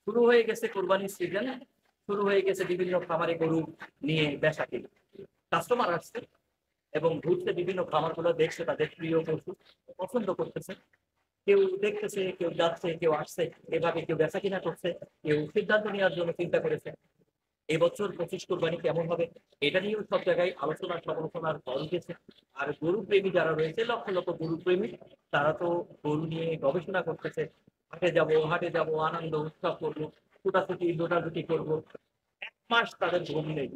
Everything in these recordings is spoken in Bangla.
শুরু হয়ে গেছে কোরবানির সিজন, শুরু হয়ে গেছে বিভিন্ন খামারে গরু নিয়ে বেচাকেনি। কাস্টমার আসছে এবং ঘুরছে, বিভিন্ন খামারগুলো দেখছে, তাদের প্রিয় পশু পছন্দ করতেছে। কেউ দেখতেছে, কেউ যাচ্ছে, কেউ আসছে, এভাবে কেউ বেচা কিনা করছে, কেউ সিদ্ধান্ত নেওয়ার জন্য চিন্তা করেছে এবছর 25 কোরবানি কেমন হবে। এটা নিয়েও সব জায়গায় আলোচনা সমালোচনার ফল গেছে। আর গরু প্রেমী যারা রয়েছে, লক্ষ লক্ষ গরু প্রেমী, তারা তো গরু নিয়ে গবেষণা করতেছে। হাটে যাব, হাটে যাব, আনন্দ উৎসব করবো, ছুটাছুটি দোটাদুটি করবো। 1 মাস তাদের ঘুম নেই।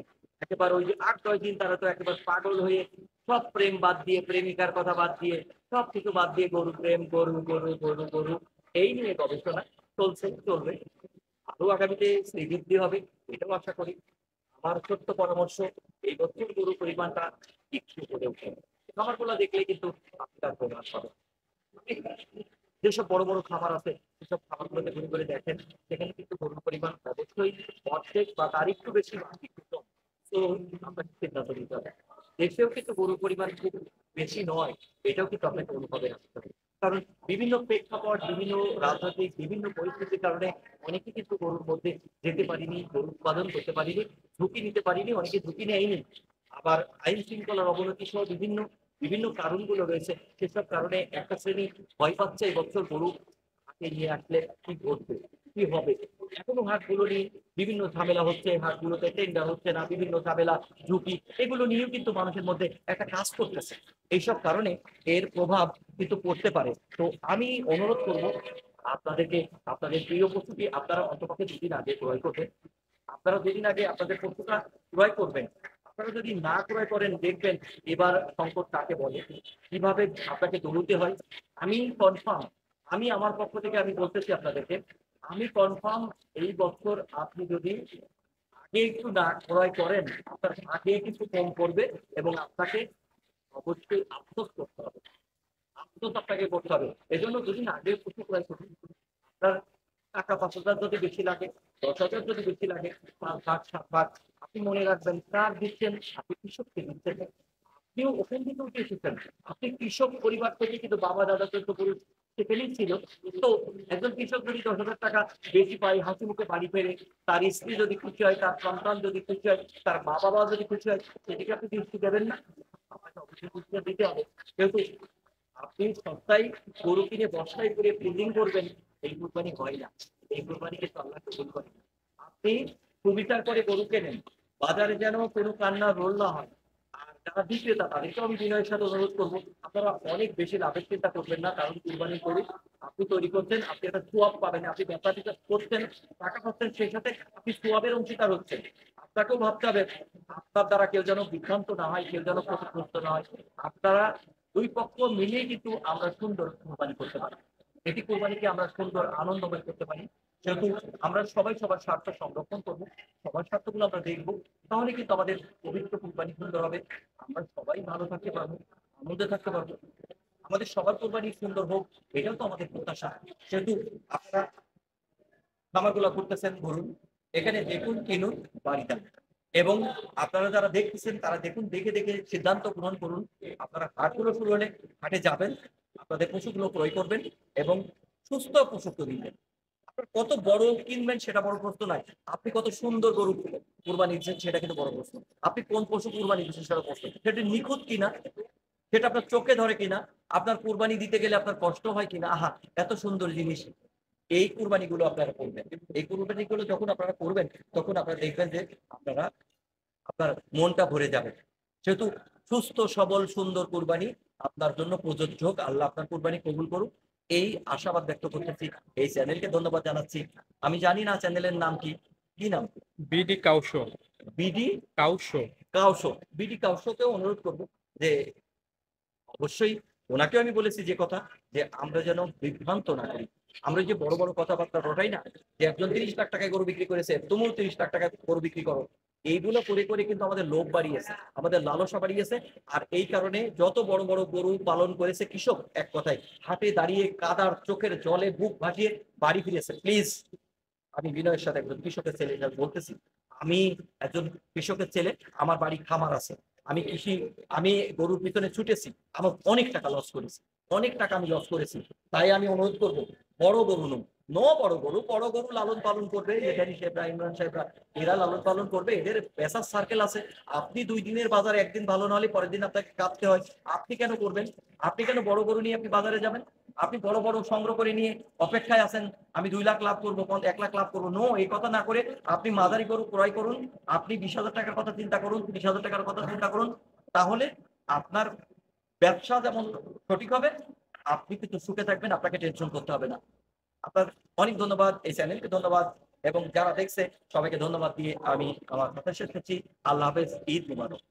একেবারে ওই যে 8-10 দিন তারা তো একেবারে পাগল হয়ে সব প্রেম বাদ দিয়ে, প্রেমিকার কথা বাদ দিয়ে, সব কিছু বাদ দিয়ে গরু প্রেম, গরু গরু গরু গরু, এই নিয়ে গবেষণা চলছে, চলবে। আরো আগামীতে শ্রীবৃদ্ধি হবে, এটাও আশা করি। আমার ছোট্ট পরামর্শ, এই বছর গরু পরিমাণটা একটু করে উঠে, খামারগুলো দেখলে কিন্তু আপনার প্রমাণ পাবে। যেসব বড় বড় খামার আছে, সেসব খামারগুলোতে ঘুরে ঘুরে দেখেন, সেখানে কিন্তু গরুর পরিমাণ অবশ্যই অর্ধেক বা তার একটু বেশি বা একটু কম। তো আপনাকে সিদ্ধান্ত নিতে হবে। দেশেও কিন্তু গরুর পরিমাণ খুব বেশি নয়, এটাও কিন্তু আপনাকে অনুভবে রাখতে হবে। কারণ বিভিন্ন প্রেক্ষাপট, বিভিন্ন রাজনৈতিক, বিভিন্ন পরিস্থিতির কারণে অনেকে কিন্তু গরুর মধ্যে যেতে পারিনি, গরু উৎপাদন করতে পারিনি, ঝুঁকি নিতে পারিনি, অনেকে ঝুঁকি নেয়নি। আবার আইন শৃঙ্খলার অবনতি সহ বিভিন্ন বিভিন্ন কারণগুলো রয়েছে। সেসব কারণে একটা শ্রেণী ভয় পাচ্ছে এবছর গরু হাটে নিয়ে আসলে কি ঘটবে, কি হবে। এখনো হাটগুলো নিয়ে বিভিন্ন ঝামেলা হচ্ছে, হাটগুলোতে টেন্ডার হচ্ছে না, বিভিন্ন ঝামেলা, ঝুঁকি, এগুলো নিয়েও কিন্তু মানুষের মধ্যে একটা কাজ করতেছে। এইসব কারণে এর প্রভাব কিন্তু পড়তে পারে। তো আমি অনুরোধ করব আপনাদেরকে, আপনাদের প্রিয় পশুটি আপনারা অন্তপক্ষে 2 দিন আগে ক্রয় করবেন। আপনারা 2 দিন আগে আপনাদের পশুটা ক্রয় করবেন। আপনারা যদি না ক্রয় করেন, দেখবেন এবার সংকট কাকে বলে, কিভাবে আপনাকে দৌড়তে হয়। আমি কনফার্ম, আমি আমার পক্ষ থেকে আমি বলতেছি আপনাদেরকে, আমি কনফার্ম এই বছর আপনি যদি আগে একটু না ক্রয় করেন, আপনার আগে কিছু কম পড়বে এবং আপনাকে অবশ্যই আফসোস করতে হবে, আফসোস আপনাকে করতে হবে। এজন্য যদি না আগে পশু ক্রয় করুন, আপনার টাকা 5,000 যদি বেশি লাগে, 10,000 যদি বেশি লাগে, 5 ভাগ 7 ভাগ, আপনি মনে রাখবেন কার দিচ্ছেন, আপনি কৃষককে দিচ্ছেন। আপনিও ওখান থেকে উঠে এসেছেন, আপনি কৃষক পরিবার থেকে, কিন্তু বাবা দাদা চোদ্দ পুরুষ সেখানেই ছিল। তো একজন কৃষক যদি 10,000 টাকা বেশি পায়, হাসি মুখে বাড়ি ফেরে, তার স্ত্রী যদি খুশি হয়, তার সন্তান যদি খুশি হয়, তার মা বাবা যদি খুশি হয়, সেদিকে আপনি দৃষ্টি দেবেন না? আপনাকে অবশ্যই দৃষ্টি দিতে হবে। যেহেতু আপনি সপ্তাহে গরু কিনে বস্তায় করে ফিলিং করবেন, এই কোরবানি হয় না। এই কোরবানি কিন্তু আল্লাহ কবুল করে না। আপনি সুবিচার করে গরু কেনেন, বাজারে যেন কোনো কান্নার রোল না হয়। আর যারা বিক্রেতা, তাদেরকেও আমি বিনয়ের সাথে অনুরোধ করবো, আপনারা অনেক বেশি লাভের চিন্তা করবেন না। কারণ কুরবানি গরু আপনি তৈরি করছেন, আপনি একটা সোয়াব পাবেন, আপনি ব্যবসা করছেন, টাকা পাচ্ছেন, সেই সাথে আপনি সোয়াবের অংশীদার হচ্ছেন। আপনাকেও ভাবতে হবে আপনার দ্বারা কেউ যেন বিভ্রান্ত না হয়, কেউ যেন ক্ষতিগ্রস্ত না হয়। আপনারা 2 পক্ষ মিলেই কিন্তু আমরা সুন্দর কোরবানি করতে পারি। এটি কোরবানিকে আমরা সুন্দর আনন্দময় করতে পারি। যেহেতু আমরা সবাই সবার স্বার্থ সংরক্ষণ করবো, সবার স্বার্থগুলো আমরা দেখবো, তাহলে কিন্তু আমাদের পবিত্র কোরবানি সুন্দর হবে। আমরা সবাই ভালো থাকতে পারবো, আনন্দে থাকতে পারবো, আমাদের সবার কোরবানি সুন্দর হোক, এটাও তো আমাদের প্রত্যাশা। যেহেতু আপনারা খামারগুলো করতেছেন, বলুন, এখানে দেখুন, কিনুন, বাড়িতে এবং আপনারা যারা দেখতেছেন তারা দেখুন, দেখে দেখে সিদ্ধান্ত গ্রহণ করুন। আপনারা হাটগুলো শুরু হলে হাটে যাবেন, আপনাদের পশুগুলো ক্রয় করবেন এবং সুস্থ পশু কিনবেন। আপনার কত বড় কিনবেন সেটা বড় প্রশ্ন নয়, আপনি কত সুন্দর গরু কুরবানি দিচ্ছেন সেটা কিন্তু বড় প্রশ্ন। আপনি কোন পশু কুরবানি দিচ্ছেন সেটা প্রশ্ন, সেটা নিখুঁত কিনা, সেটা আপনার চোখে ধরে কিনা, আপনার কুরবানি দিতে গেলে আপনার কষ্ট হয় কিনা, আহা এত সুন্দর জিনিস। এই কুরবানিগুলো আপনারা করবেন। এই কুরবানিগুলো যখন আপনারা করবেন, তখন আপনারা দেখবেন যে আপনারা, আপনার মনটা ভরে যাবে। যেহেতু সুস্থ সবল সুন্দর কুরবানি আপনার জন্য প্রযোজ্য হোক, আল্লাহ আপনার কুরবানি কবুল করুক, এই আশাবাদ ব্যক্ত করতেছি। এই চ্যানেলকে ধন্যবাদ জানাচ্ছি। আমি জানি না চ্যানেলের নাম কি, কি নাম? বিডি কাউশো। বিডি কাউশো। কাউশো। বিডি কাউশোকেও অনুরোধ করবো যে অবশ্যই, ওনাকেও আমি বলেছি যে কথা, যে আমরা যেন বিভ্রান্ত না করি। আমরা যে বড় বড় কথাবার্তা রটাই না, যে একজন 30 লাখ টাকায় গরু বিক্রি করেছে, তুমিও 30 লাখ টাকায় গরু বিক্রি করো, এইগুলো করে করে কিন্তু আমাদের লোভ বাড়িয়েছে, আমাদের লালসা বাড়িয়েছে। আর এই কারণে যত বড় বড় গরু পালন করেছে কৃষক, এক কথায় হাটে দাঁড়িয়ে কাদার চোখের জলে বুক ভাসিয়ে বাড়ি ফিরেছে। প্লিজ, আমি বিনয়ের সাথে একজন কৃষকের ছেলে বলতেছি, আমি একজন কৃষকের ছেলে, আমার বাড়ি খামার আছে, আমি কৃষি, আমি গরুর পিছনে ছুটেছি, আমার অনেক টাকা লস করেছি, অনেক টাকা আমি লস করেছি। তাই আমি অনুরোধ করবো, বড় গরু নুন, বড় গরু, বড় গরু লালন পালন করবে যেখানে সাহেবরা, ইমরান সাহেবরা, এরা লালন পালন করবে, এদের পেশার সার্কেল আছে। আপনি 2 দিনের বাজার একদিন ভালো না হলে পরের দিন আপনাকে কাটতে হয়, আপনি কেন করবেন? আপনি কেন বড় গরু নিয়ে আপনি বাজারে যাবেন? আপনি বড় বড় সংগ্রহ করে নিয়ে অপেক্ষায় আছেন, আমি 2 লাখ লাভ করবো, 1 লাখ লাভ করবো। নো, এই কথা না করে আপনি মাঝারি গরু ক্রয় করুন। আপনি 20,000 টাকার কথা চিন্তা করুন, 30,000 টাকার কথা চিন্তা করুন। তাহলে আপনার ব্যবসা যেমন সঠিক হবে, আপনি কিন্তু সুখে থাকবেন, আপনাকে টেনশন করতে হবে না। আপনার অনেক ধন্যবাদ, এই চ্যানেলকে ধন্যবাদ, এবং যারা দেখছে সবাইকে ধন্যবাদ দিয়ে আমি আমার কথা শেষ করছি। আল্লাহ হাফেজ, ঈদ মুবারক।